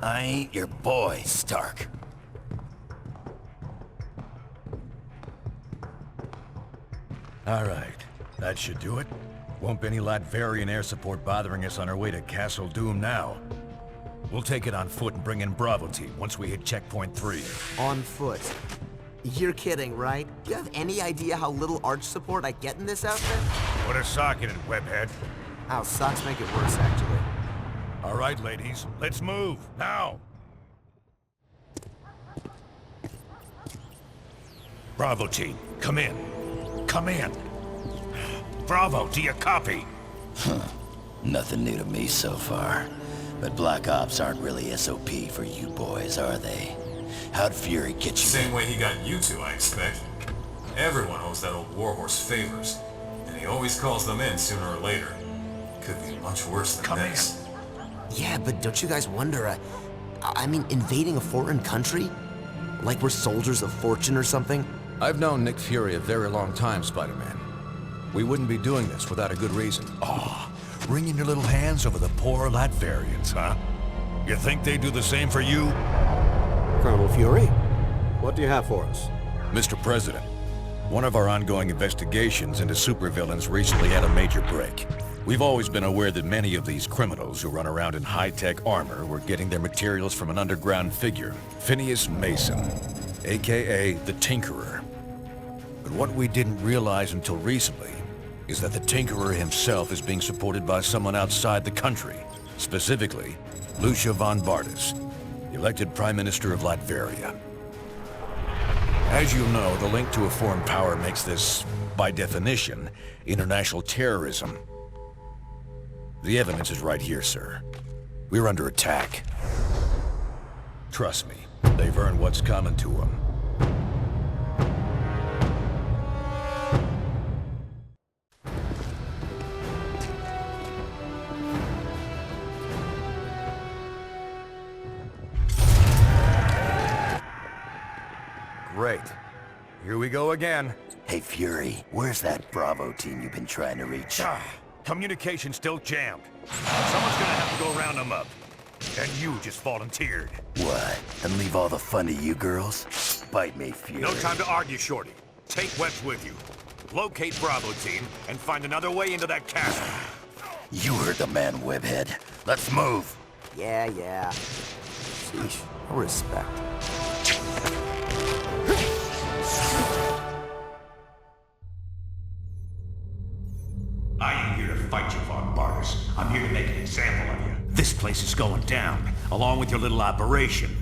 I ain't your boy, Stark. All right, that should do it. Won't be any Latverian air support bothering us on our way to Castle Doom now. We'll take it on foot and bring in Bravo team once we hit checkpoint 3. On foot. You're kidding, right? Do you have any idea how little arch support I get in this outfit? Put a sock in it, webhead. Ow, socks make it worse, actually. All right, ladies, let's move, now! Bravo team, come in. Come in. Bravo, do you copy? Nothing new to me so far. But Black Ops aren't really SOP for you boys, are they? How'd Fury get you? Same way he got you two, I expect. Everyone owes that old warhorse favors, and he always calls them in sooner or later. Could be much worse than this. Yeah, but don't you guys wonder, I mean, invading a foreign country? Like we're soldiers of fortune or something? I've known Nick Fury a very long time, Spider-Man. We wouldn't be doing this without a good reason. Oh, wringing your little hands over the poor Latverians, huh? You think they'd do the same for you? Colonel Fury, what do you have for us? Mr. President, one of our ongoing investigations into supervillains recently had a major break. We've always been aware that many of these criminals who run around in high-tech armor were getting their materials from an underground figure, Phineas Mason, aka the Tinkerer. But what we didn't realize until recently is that the Tinkerer himself is being supported by someone outside the country, specifically Lucia von Bardas, elected Prime Minister of Latveria. As you know, the link to a foreign power makes this, by definition, international terrorism. The evidence is right here, sir. We're under attack. Trust me, they've earned what's coming to them. Great. Here we go again. Hey, Fury, where's that Bravo team you've been trying to reach? Communication's still jammed. Someone's gonna have to go round them up. And you just volunteered. What? And leave all the fun to you girls? Bite me, Fury. No time to argue, Shorty. Take Webs with you. Locate Bravo team and find another way into that castle. You heard the man, Webhead. Let's move. Yeah. Sheesh, no respect. I ain't here to fight you, Von Bardas. I'm here to make an example of you. This place is going down, along with your little operation.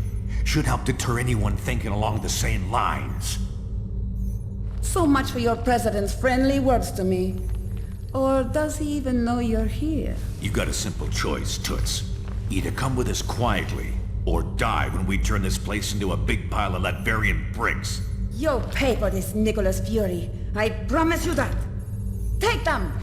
Should help deter anyone thinking along the same lines. So much for your president's friendly words to me. Or does he even know you're here? You got a simple choice, Toots. Either come with us quietly, or die when we turn this place into a big pile of Latverian bricks. You'll pay for this, Nicholas Fury. I promise you that. Take them!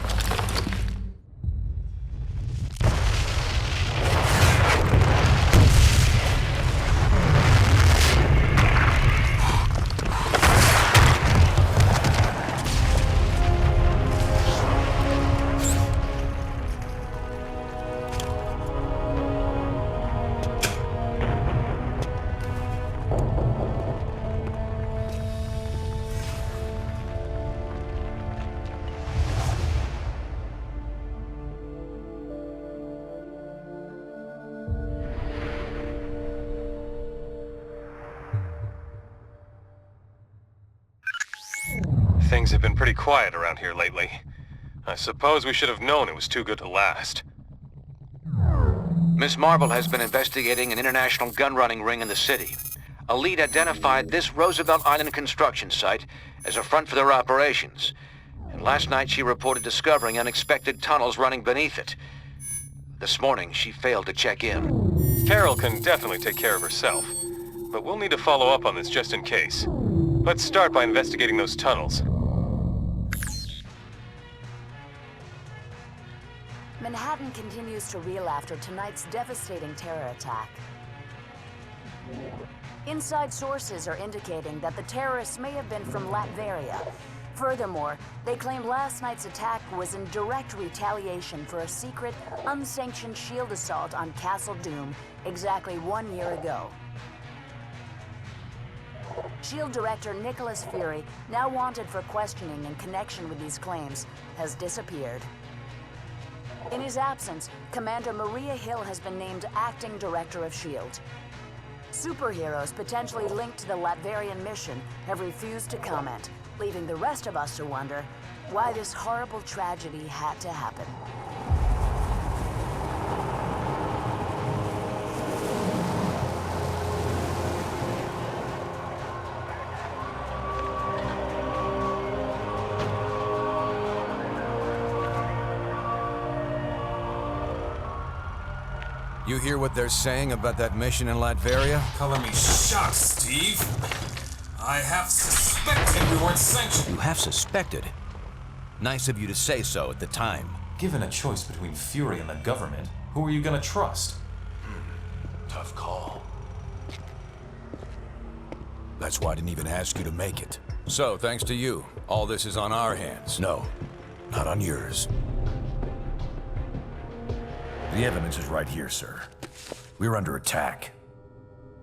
Things have been pretty quiet around here lately. I suppose we should have known it was too good to last. Miss Marvel has been investigating an international gun-running ring in the city. A lead identified this Roosevelt Island construction site as a front for their operations. And last night she reported discovering unexpected tunnels running beneath it. This morning she failed to check in. Carol can definitely take care of herself, but we'll need to follow up on this just in case. Let's start by investigating those tunnels. Manhattan continues to reel after tonight's devastating terror attack. Inside sources are indicating that the terrorists may have been from Latveria, Furthermore, they claimed last night's attack was in direct retaliation for a secret, unsanctioned shield assault on Castle Doom exactly 1 year ago. SHIELD Director Nicholas Fury, now wanted for questioning in connection with these claims, has disappeared. In his absence, Commander Maria Hill has been named Acting Director of SHIELD. Superheroes potentially linked to the Latverian mission have refused to comment, leaving the rest of us to wonder why this horrible tragedy had to happen. You hear what they're saying about that mission in Latveria? Color me shocked, Steve. I have suspected we weren't sanctioned. You have suspected? Nice of you to say so at the time. Given a choice between Fury and the government, who are you gonna trust? Tough call. That's why I didn't even ask you to make it. So, thanks to you, all this is on our hands. No, not on yours. The evidence is right here, sir. We're under attack.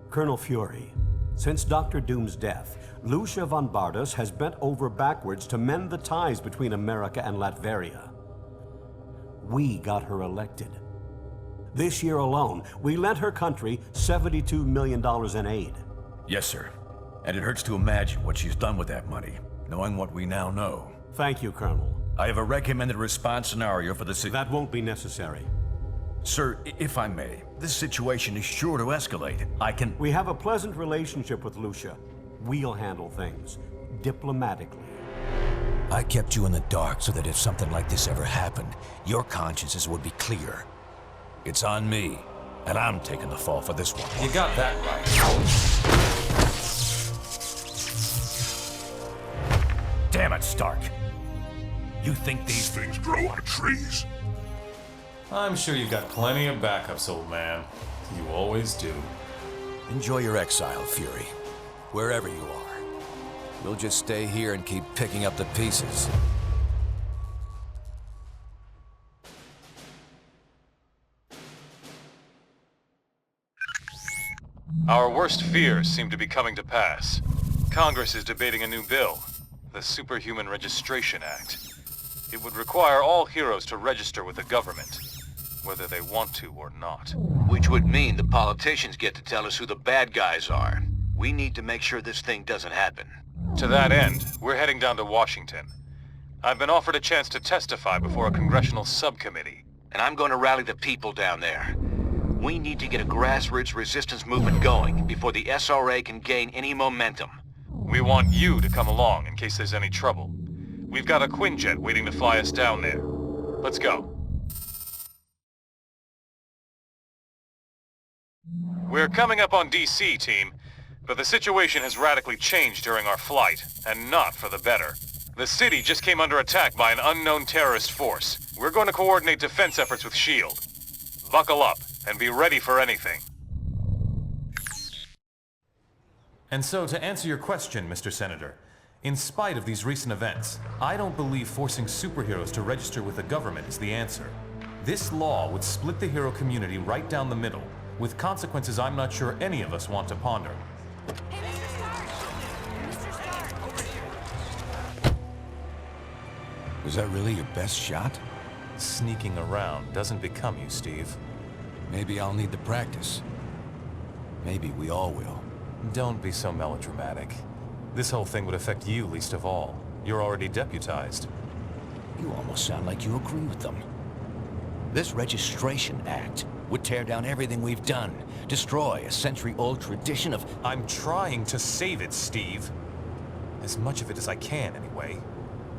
Colonel Fury, since Dr. Doom's death, Lucia von Bardas has bent over backwards to mend the ties between America and Latveria. We got her elected. This year alone, we lent her country $72 million in aid. Yes, sir. And it hurts to imagine what she's done with that money, knowing what we now know. Thank you, Colonel. I have a recommended response scenario for the That won't be necessary. Sir, if I may, this situation is sure to escalate. We have a pleasant relationship with Lucia. We'll handle things diplomatically. I kept you in the dark so that if something like this ever happened, your consciences would be clear. It's on me, and I'm taking the fall for this one. You got that right. Damn it, Stark. You think these things grow on trees? I'm sure you've got plenty of backups, old man. You always do. Enjoy your exile, Fury. Wherever you are. We'll just stay here and keep picking up the pieces. Our worst fears seem to be coming to pass. Congress is debating a new bill, the Superhuman Registration Act. It would require all heroes to register with the government, whether they want to or not. Which would mean the politicians get to tell us who the bad guys are. We need to make sure this thing doesn't happen. To that end, we're heading down to Washington. I've been offered a chance to testify before a congressional subcommittee. And I'm going to rally the people down there. We need to get a grassroots resistance movement going before the SRA can gain any momentum. We want you to come along in case there's any trouble. We've got a Quinjet waiting to fly us down there. Let's go. We're coming up on DC, team, but the situation has radically changed during our flight, and not for the better. The city just came under attack by an unknown terrorist force. We're going to coordinate defense efforts with SHIELD. Buckle up, and be ready for anything. And so, to answer your question, Mr. Senator, in spite of these recent events, I don't believe forcing superheroes to register with the government is the answer. This law would split the hero community right down the middle, with consequences I'm not sure any of us want to ponder. Hey, Mr. Stark! Mr. Stark, over here! Was that really your best shot? Sneaking around doesn't become you, Steve. Maybe I'll need the practice. Maybe we all will. Don't be so melodramatic. This whole thing would affect you least of all. You're already deputized. You almost sound like you agree with them. This Registration Act would tear down everything we've done, destroy a century-old tradition of... I'm trying to save it, Steve. As much of it as I can, anyway.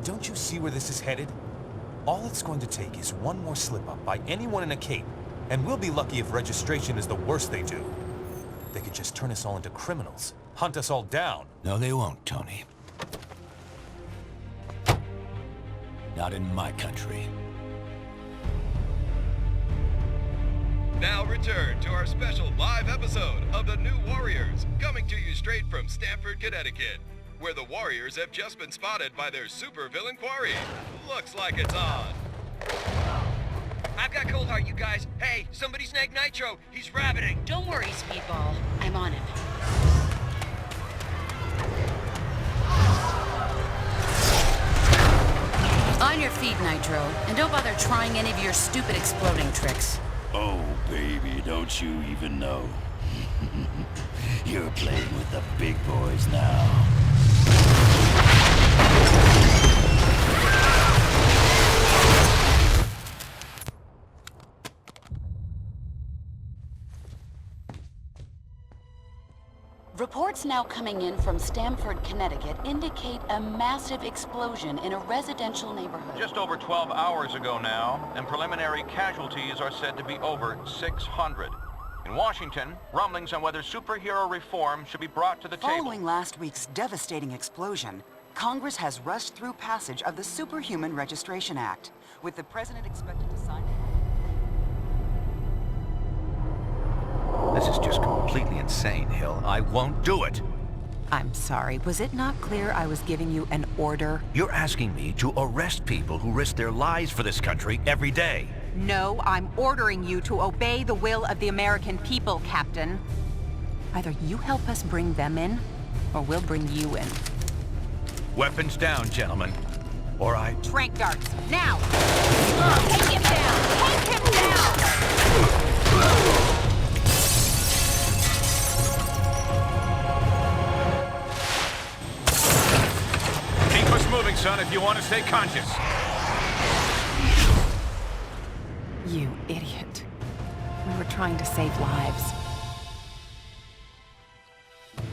Don't you see where this is headed? All it's going to take is one more slip-up by anyone in a cape, and we'll be lucky if registration is the worst they do. They could just turn us all into criminals, hunt us all down. No, they won't, Tony. Not in my country. Now return to our special live episode of The New Warriors, coming to you straight from Stamford, Connecticut. where the Warriors have just been spotted by their supervillain quarry. Looks like it's on. I've got Cold Heart, you guys. Hey, somebody snag Nitro. He's rabbiting. Don't worry, Speedball. I'm on him. On your feet, Nitro. And don't bother trying any of your stupid exploding tricks. Oh, baby, don't you even know? You're playing with the big boys now. Reports now coming in from Stamford, Connecticut indicate a massive explosion in a residential neighborhood. Just over 12 hours ago now, and preliminary casualties are said to be over 600. In Washington, rumblings on whether superhero reform should be brought to the table. Following last week's devastating explosion, Congress has rushed through passage of the Superhuman Registration Act, with the president expected to sign it. This is just completely insane, Hill. I won't do it. I'm sorry, was it not clear I was giving you an order? You're asking me to arrest people who risk their lives for this country every day. No, I'm ordering you to obey the will of the American people, Captain. Either you help us bring them in, or we'll bring you in. Weapons down, gentlemen. Or I... Trank darts, now! Take him down! Take him down! Keep us moving, son, if you want to stay conscious. You idiot. We were trying to save lives.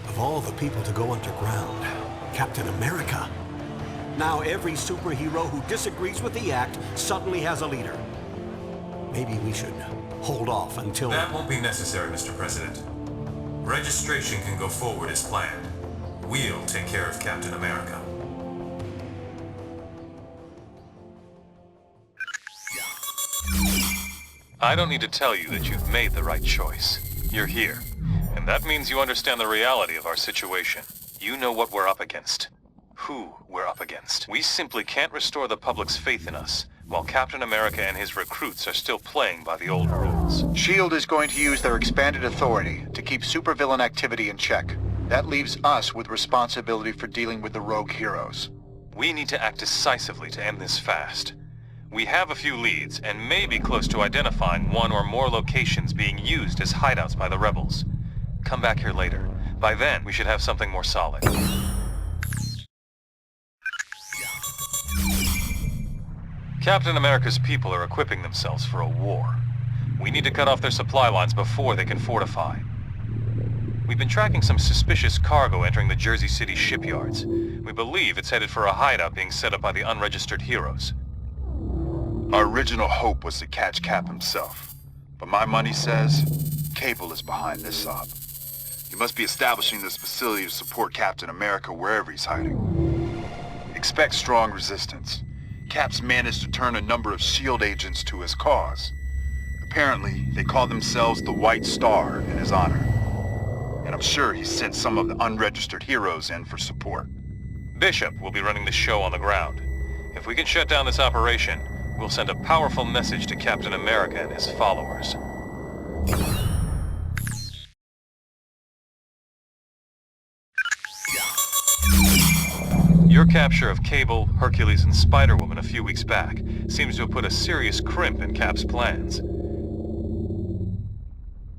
Of all the people to go underground, Captain America. Now every superhero who disagrees with the act suddenly has a leader. Maybe we should hold off until... That won't be necessary, Mr. President. Registration can go forward as planned. We'll take care of Captain America. I don't need to tell you that you've made the right choice. You're here. And that means you understand the reality of our situation. You know what we're up against. Who we're up against. We simply can't restore the public's faith in us, while Captain America and his recruits are still playing by the old rules. S.H.I.E.L.D. is going to use their expanded authority to keep supervillain activity in check. That leaves us with responsibility for dealing with the rogue heroes. We need to act decisively to end this fast. We have a few leads, and may be close to identifying one or more locations being used as hideouts by the rebels. Come back here later. By then, we should have something more solid. Captain America's people are equipping themselves for a war. We need to cut off their supply lines before they can fortify. We've been tracking some suspicious cargo entering the Jersey City shipyards. We believe it's headed for a hideout being set up by the unregistered heroes. Our original hope was to catch Cap himself, but my money says Cable is behind this op. He must be establishing this facility to support Captain America wherever he's hiding. Expect strong resistance. Cap's managed to turn a number of S.H.I.E.L.D. agents to his cause. Apparently, they call themselves the White Star in his honor. And I'm sure he sent some of the unregistered heroes in for support. Bishop will be running the show on the ground. If we can shut down this operation, we'll send a powerful message to Captain America and his followers. Your capture of Cable, Hercules, and Spider-Woman a few weeks back seems to have put a serious crimp in Cap's plans.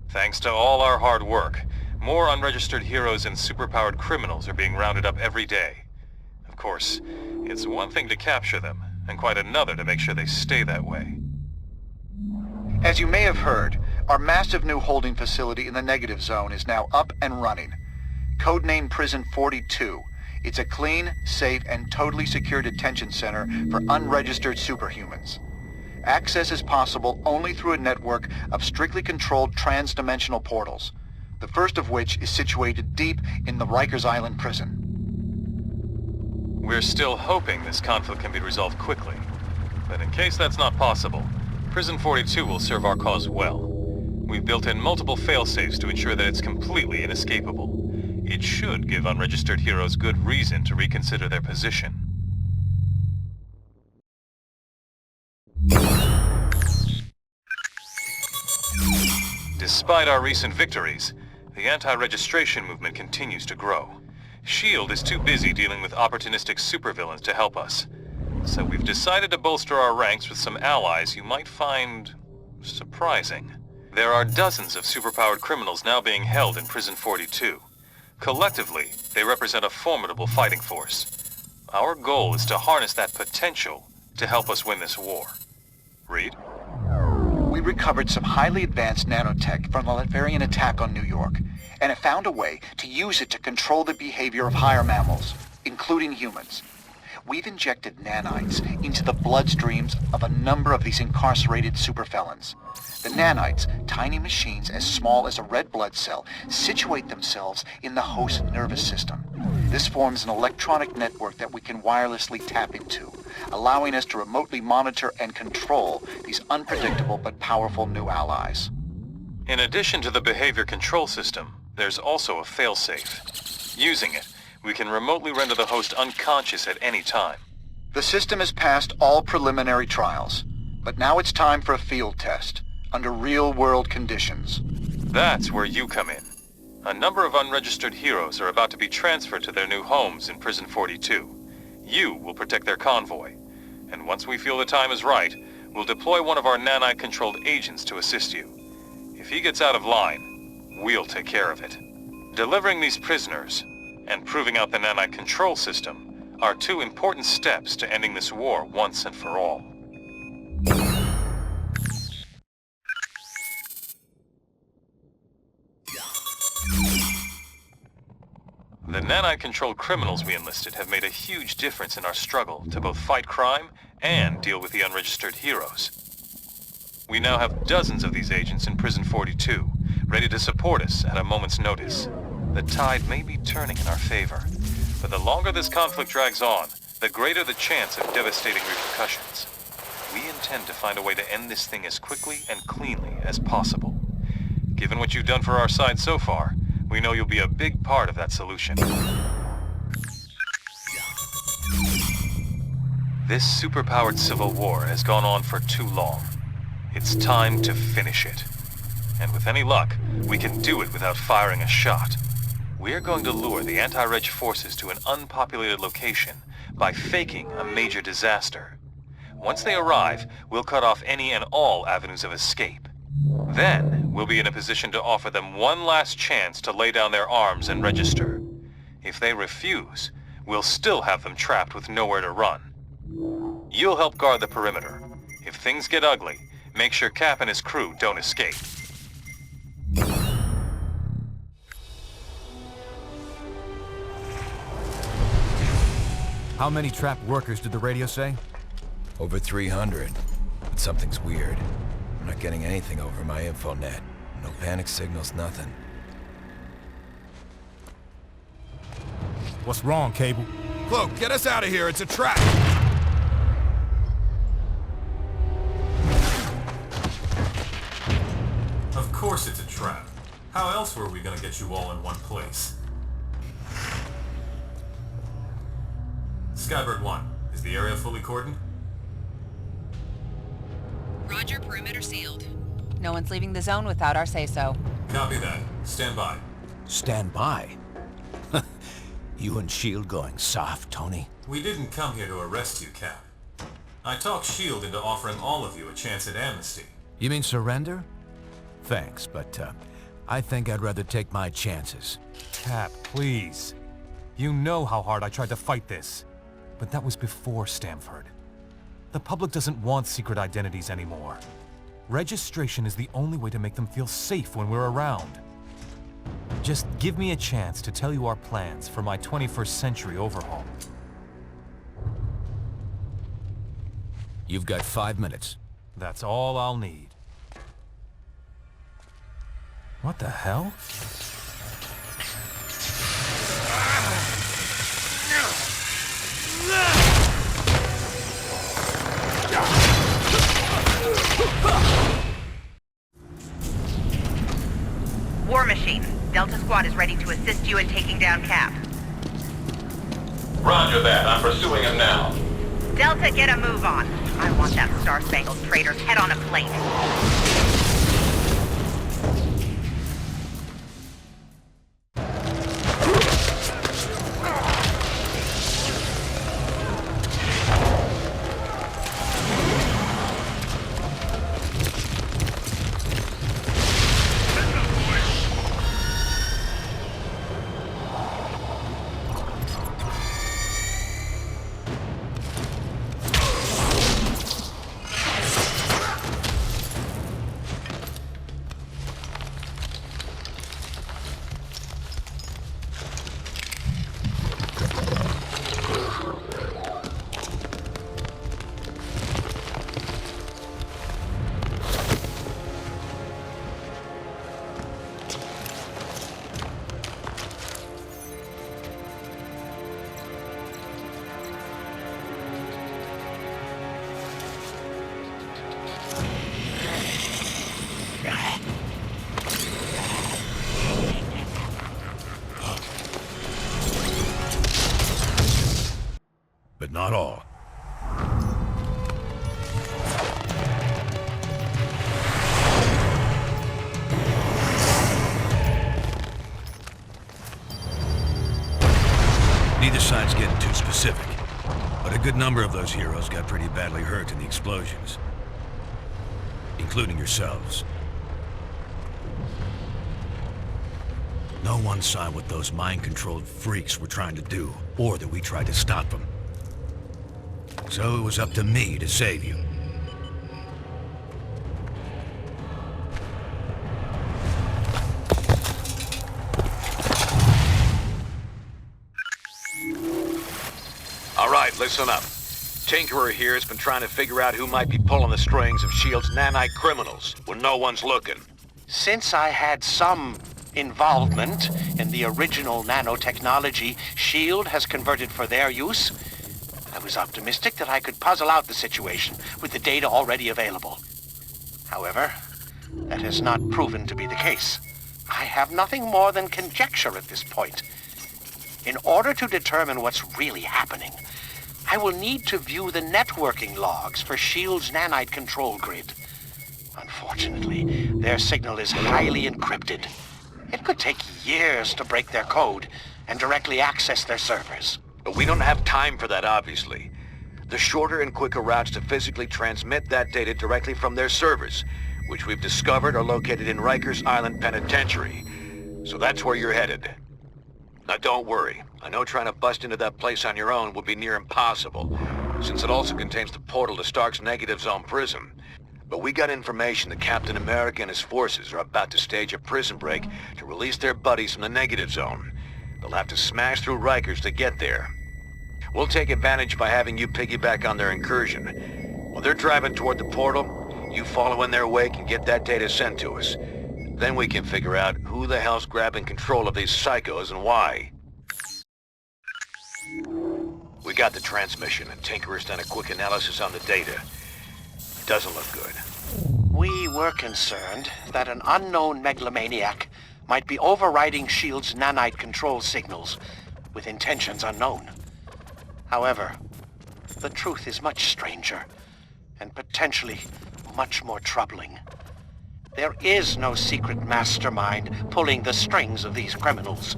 Thanks to all our hard work, more unregistered heroes and superpowered criminals are being rounded up every day. Of course, it's one thing to capture them, and quite another to make sure they stay that way. As you may have heard, our massive new holding facility in the negative zone is now up and running. Codenamed Prison 42. It's a clean, safe, and totally secure detention center for unregistered superhumans. Access is possible only through a network of strictly controlled trans-dimensional portals, the first of which is situated deep in the Rikers Island prison. We're still hoping this conflict can be resolved quickly. But in case that's not possible, Prison 42 will serve our cause well. We've built in multiple fail-safes to ensure that it's completely inescapable. It should give unregistered heroes good reason to reconsider their position. Despite our recent victories, the anti-registration movement continues to grow. S.H.I.E.L.D. is too busy dealing with opportunistic supervillains to help us. So we've decided to bolster our ranks with some allies you might find surprising. There are dozens of superpowered criminals now being held in Prison 42. Collectively, they represent a formidable fighting force. Our goal is to harness that potential to help us win this war. Reed? We recovered some highly advanced nanotech from the Latverian attack on New York, and have found a way to use it to control the behavior of higher mammals, including humans. We've injected nanites into the bloodstreams of a number of these incarcerated superfelons. The nanites, tiny machines as small as a red blood cell, situate themselves in the host nervous system. This forms an electronic network that we can wirelessly tap into, allowing us to remotely monitor and control these unpredictable but powerful new allies. In addition to the behavior control system, there's also a failsafe. Using it, we can remotely render the host unconscious at any time. The system has passed all preliminary trials, but now it's time for a field test, under real-world conditions. That's where you come in. A number of unregistered heroes are about to be transferred to their new homes in Prison 42. You will protect their convoy, and once we feel the time is right, we'll deploy one of our nanite-controlled agents to assist you. If he gets out of line, we'll take care of it. Delivering these prisoners and proving out the nanite control system are two important steps to ending this war once and for all. The nanite-controlled criminals we enlisted have made a huge difference in our struggle to both fight crime and deal with the unregistered heroes. We now have dozens of these agents in Prison 42, ready to support us at a moment's notice. The tide may be turning in our favor, but the longer this conflict drags on, the greater the chance of devastating repercussions. We intend to find a way to end this thing as quickly and cleanly as possible. Given what you've done for our side so far, we know you'll be a big part of that solution. This superpowered civil war has gone on for too long. It's time to finish it. And with any luck, we can do it without firing a shot. We're going to lure the anti-reg forces to an unpopulated location by faking a major disaster. Once they arrive, we'll cut off any and all avenues of escape. Then, we'll be in a position to offer them one last chance to lay down their arms and register. If they refuse, we'll still have them trapped with nowhere to run. You'll help guard the perimeter. If things get ugly, make sure Cap and his crew don't escape. How many trapped workers did the radio say? Over 300. But something's weird. I'm not getting anything over my infonet. No panic signals, nothing. What's wrong, Cable? Cloak, get us out of here. It's a trap. Of course it's a trap. How else were we gonna get you all in one place? Skybird 1, is the area fully cordoned? Roger, perimeter sealed. No one's leaving the zone without our say-so. Copy that. Stand by. Stand by? You and S.H.I.E.L.D. going soft, Tony? We didn't come here to arrest you, Cap. I talked S.H.I.E.L.D. into offering all of you a chance at amnesty. You mean surrender? Thanks, but I think I'd rather take my chances. Cap, please. You know how hard I tried to fight this. But that was before Stamford. The public doesn't want secret identities anymore. Registration is the only way to make them feel safe when we're around. Just give me a chance to tell you our plans for my 21st century overhaul. You've got 5 minutes. That's all I'll need. What the hell? War Machine, Delta Squad is ready to assist you in taking down Cap. Roger that. I'm pursuing him now. Delta, get a move on. I want that Star-Spangled traitor's head on a plate. But not all. Neither side's getting too specific, but a good number of those heroes got pretty badly hurt in the explosions, including yourselves. No one saw what those mind-controlled freaks were trying to do, or that we tried to stop them. So it was up to me to save you. All right, listen up. Tinkerer here has been trying to figure out who might be pulling the strings of S.H.I.E.L.D.'s nanite criminals when no one's looking. Since I had some involvement in the original nanotechnology S.H.I.E.L.D. has converted for their use, I was optimistic that I could puzzle out the situation with the data already available. However, that has not proven to be the case. I have nothing more than conjecture at this point. In order to determine what's really happening, I will need to view the networking logs for S.H.I.E.L.D.'s nanite control grid. Unfortunately, their signal is highly encrypted. It could take years to break their code and directly access their servers. But we don't have time for that, obviously. The shorter and quicker routes to physically transmit that data directly from their servers, which we've discovered are located in Rikers Island Penitentiary. So that's where you're headed. Now don't worry. I know trying to bust into that place on your own would be near impossible, since it also contains the portal to Stark's negative zone prison. But we got information that Captain America and his forces are about to stage a prison break to release their buddies from the negative zone. They'll have to smash through Rikers to get there. We'll take advantage by having you piggyback on their incursion. While they're driving toward the portal, you follow in their wake and get that data sent to us. Then we can figure out who the hell's grabbing control of these psychos and why. We got the transmission, and Tinkerer's done a quick analysis on the data. Doesn't look good. We were concerned that an unknown megalomaniac might be overriding S.H.I.E.L.D.'s nanite control signals with intentions unknown. However, the truth is much stranger and potentially much more troubling. There is no secret mastermind pulling the strings of these criminals.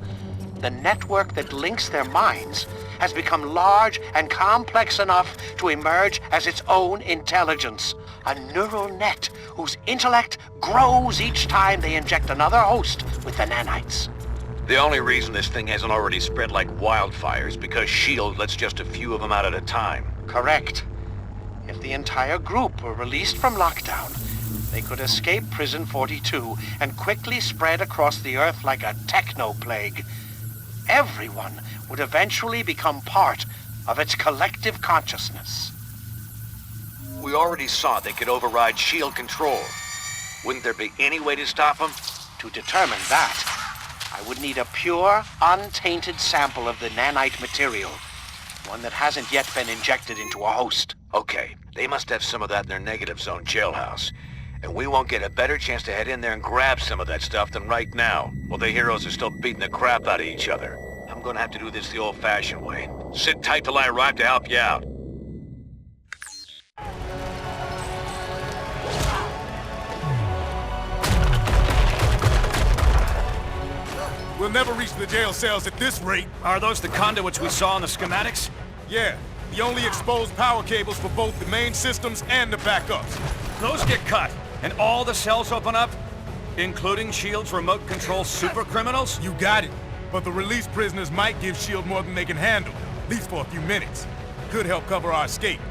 The network that links their minds has become large and complex enough to emerge as its own intelligence. A neural net whose intellect grows each time they inject another host with the nanites. The only reason this thing hasn't already spread like wildfire is because S.H.I.E.L.D. lets just a few of them out at a time. Correct. If the entire group were released from lockdown, they could escape Prison 42 and quickly spread across the Earth like a techno-plague. Everyone would eventually become part of its collective consciousness. We already saw they could override S.H.I.E.L.D. control. Wouldn't there be any way to stop them? To determine that, I would need a pure, untainted sample of the nanite material. One that hasn't yet been injected into a host. Okay, they must have some of that in their negative zone jailhouse. And we won't get a better chance to head in there and grab some of that stuff than right now, while the heroes are still beating the crap out of each other. gonna have to do this the old-fashioned way. Sit tight till I arrive to help you out. We'll never reach the jail cells at this rate. Are those the conduits we saw in the schematics? Yeah, the only exposed power cables for both the main systems and the backups. Those get cut, and all the cells open up? Including S.H.I.E.L.D.'s remote control super criminals? You got it. But the released prisoners might give S.H.I.E.L.D. more than they can handle, at least for a few minutes. Could help cover our escape.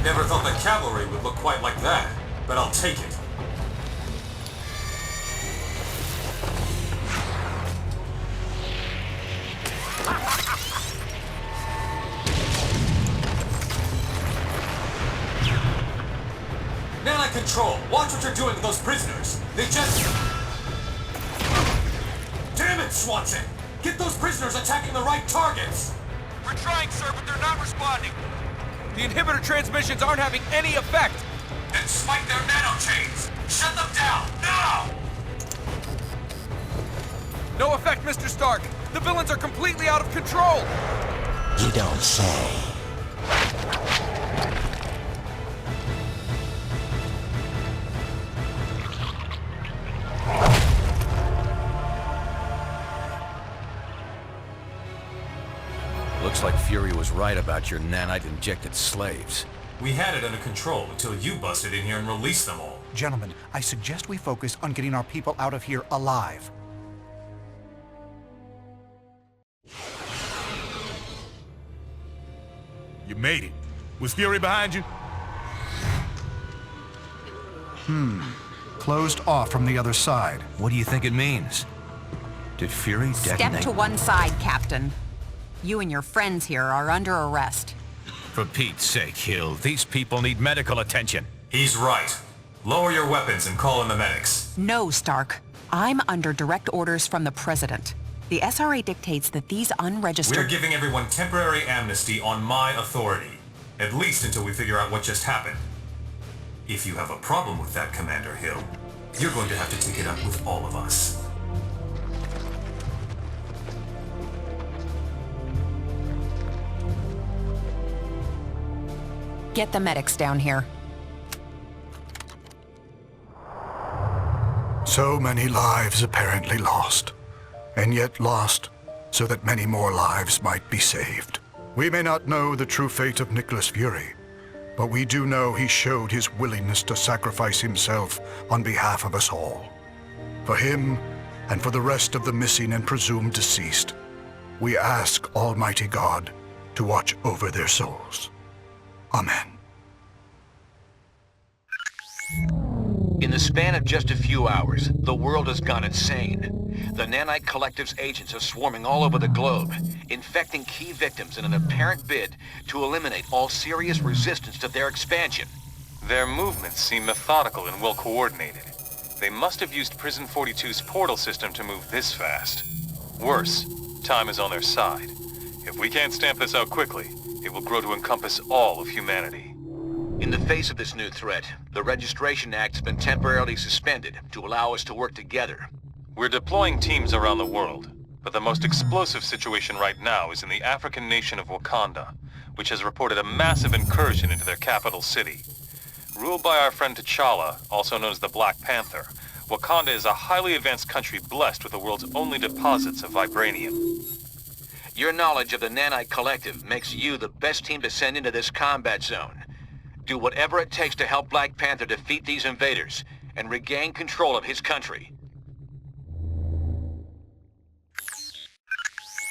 Never thought the cavalry would look quite like that, but I'll take it. Nana Control, watch what you're doing with those prisoners. They just... Damn it, Swanson! Get those prisoners attacking the right targets! We're trying, sir, but they're not responding. The inhibitor transmissions aren't having any effect! Then spike their nanochains! Shut them down, now! No effect, Mr. Stark! The villains are completely out of control! You don't say. Looks like Fury was right about your nanite-injected slaves. We had it under control until you busted in here and released them all. Gentlemen, I suggest we focus on getting our people out of here alive. You made it. Was Fury behind you? Closed off from the other side. What do you think it means? Did Fury detonate? Step to one side, Captain. You and your friends here are under arrest. For Pete's sake, Hill, these people need medical attention. He's right. Lower your weapons and call in the medics. No, Stark. I'm under direct orders from the President. The SRA dictates that these unregistered... We're giving everyone temporary amnesty on my authority. At least until we figure out what just happened. If you have a problem with that, Commander Hill, you're going to have to take it up with all of us. Get the medics down here. So many lives apparently lost, and yet lost so that many more lives might be saved. We may not know the true fate of Nicholas Fury, but we do know he showed his willingness to sacrifice himself on behalf of us all. For him, and for the rest of the missing and presumed deceased, we ask Almighty God to watch over their souls. Amen. In the span of just a few hours, the world has gone insane. The Nanite Collective's agents are swarming all over the globe, infecting key victims in an apparent bid to eliminate all serious resistance to their expansion. Their movements seem methodical and well coordinated. They must have used Prison 42's portal system to move this fast. Worse, time is on their side. If we can't stamp this out quickly, it will grow to encompass all of humanity. In the face of this new threat, the Registration Act has been temporarily suspended to allow us to work together. We're deploying teams around the world, but the most explosive situation right now is in the African nation of Wakanda, which has reported a massive incursion into their capital city. Ruled by our friend T'Challa, also known as the Black Panther, Wakanda is a highly advanced country blessed with the world's only deposits of vibranium. Your knowledge of the Nanite Collective makes you the best team to send into this combat zone. Do whatever it takes to help Black Panther defeat these invaders and regain control of his country.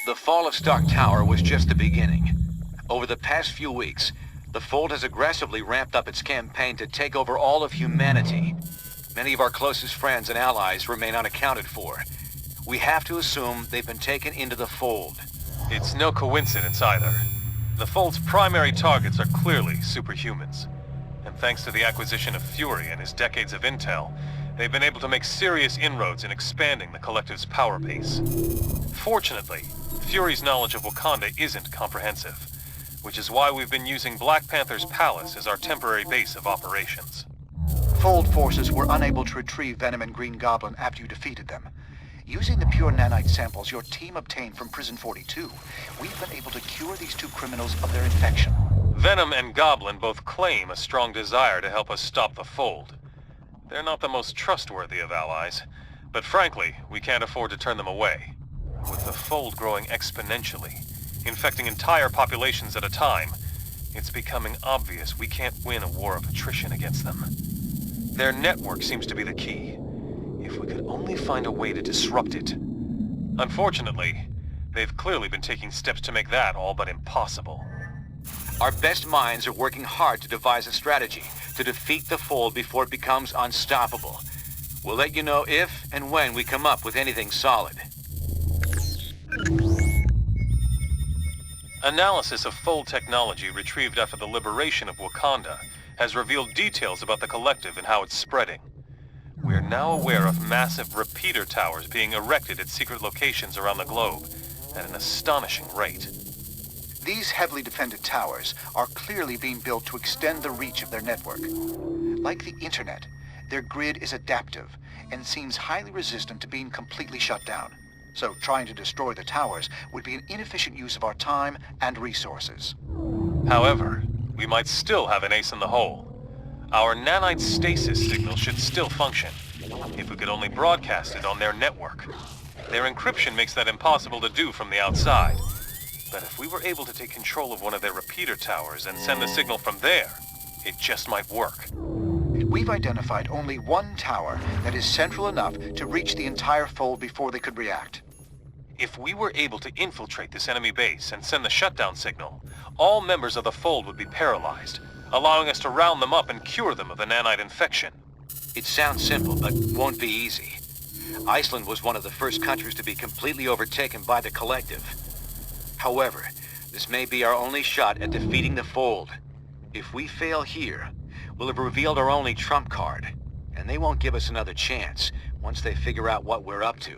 The fall of Stark Tower was just the beginning. Over the past few weeks, The Fold has aggressively ramped up its campaign to take over all of humanity. Many of our closest friends and allies remain unaccounted for. We have to assume they've been taken into the Fold. It's no coincidence either. The Fold's primary targets are clearly superhumans. And thanks to the acquisition of Fury and his decades of intel, they've been able to make serious inroads in expanding the Collective's power base. Fortunately, Fury's knowledge of Wakanda isn't comprehensive, which is why we've been using Black Panther's palace as our temporary base of operations. Fold forces were unable to retrieve Venom and Green Goblin after you defeated them. Using the pure nanite samples your team obtained from Prison 42, we've been able to cure these two criminals of their infection. Venom and Goblin both claim a strong desire to help us stop the Fold. They're not the most trustworthy of allies, but frankly, we can't afford to turn them away. With the Fold growing exponentially, infecting entire populations at a time, it's becoming obvious we can't win a war of attrition against them. Their network seems to be the key. If we could only find a way to disrupt it. Unfortunately, they've clearly been taking steps to make that all but impossible. Our best minds are working hard to devise a strategy to defeat the Fold before it becomes unstoppable. We'll let you know if and when we come up with anything solid. Analysis of Fold technology retrieved after the liberation of Wakanda has revealed details about the Collective and how it's spreading. We are now aware of massive repeater towers being erected at secret locations around the globe at an astonishing rate. These heavily defended towers are clearly being built to extend the reach of their network. Like the internet, their grid is adaptive and seems highly resistant to being completely shut down. So trying to destroy the towers would be an inefficient use of our time and resources. However, we might still have an ace in the hole. Our nanite stasis signal should still function, if we could only broadcast it on their network. Their encryption makes that impossible to do from the outside. But if we were able to take control of one of their repeater towers and send the signal from there, it just might work. We've identified only one tower that is central enough to reach the entire Fold before they could react. If we were able to infiltrate this enemy base and send the shutdown signal, all members of the Fold would be paralyzed, allowing us to round them up and cure them of the nanite infection. It sounds simple, but won't be easy. Iceland was one of the first countries to be completely overtaken by the Collective. However, this may be our only shot at defeating the Fold. If we fail here, we'll have revealed our only trump card, and they won't give us another chance once they figure out what we're up to.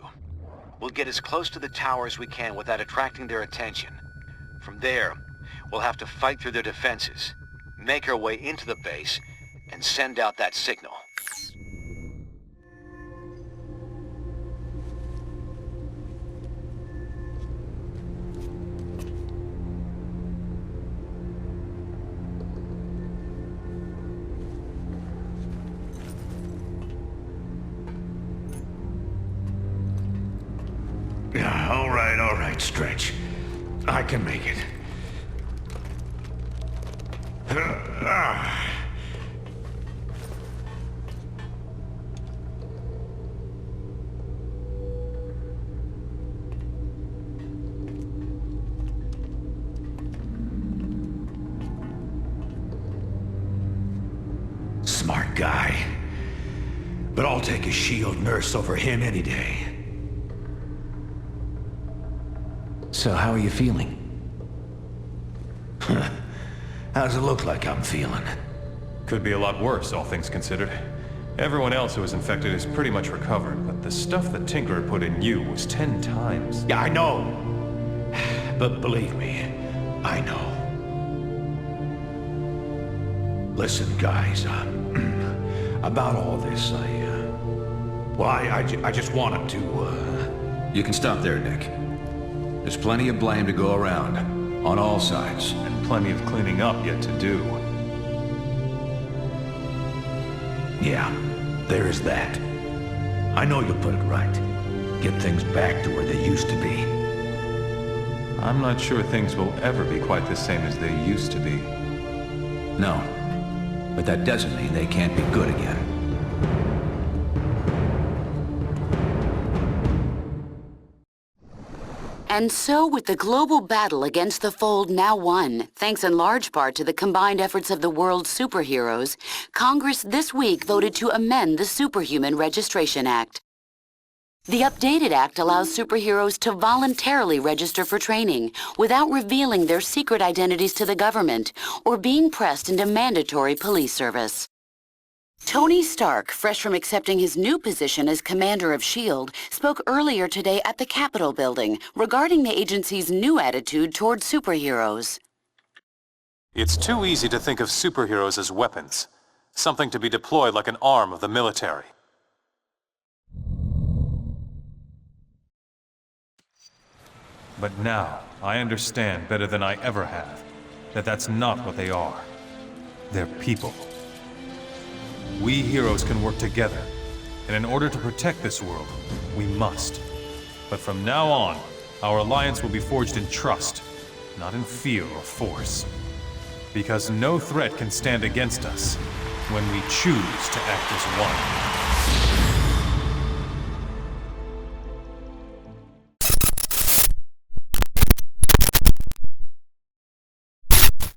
We'll get as close to the tower as we can without attracting their attention. From there, we'll have to fight through their defenses, make our way into the base, and send out that signal. All right, Stretch. I can make it. Smart guy. But I'll take a shield nurse over him any day. So how are you feeling? How does it look like I'm feeling? Could be a lot worse, all things considered. Everyone else who was infected is pretty much recovered, but the stuff the Tinkerer put in you was 10 times. Yeah, I know. But believe me, I know. Listen, guys, about all this, I just wanted to, You can stop there, Nick. There's plenty of blame to go around, on all sides. And plenty of cleaning up yet to do. Yeah, there is that. I know you'll put it right. Get things back to where they used to be. I'm not sure things will ever be quite the same as they used to be. No, but that doesn't mean they can't be good again. And so, with the global battle against the Fold now won, thanks in large part to the combined efforts of the world's superheroes, Congress this week voted to amend the Superhuman Registration Act. The updated act allows superheroes to voluntarily register for training without revealing their secret identities to the government or being pressed into mandatory police service. Tony Stark, fresh from accepting his new position as commander of S.H.I.E.L.D., spoke earlier today at the Capitol building regarding the agency's new attitude toward superheroes. It's too easy to think of superheroes as weapons, something to be deployed like an arm of the military. But now, I understand better than I ever have that that's not what they are. They're people. We heroes can work together, and in order to protect this world, we must. But from now on, our alliance will be forged in trust, not in fear or force. Because no threat can stand against us when we choose to act as one.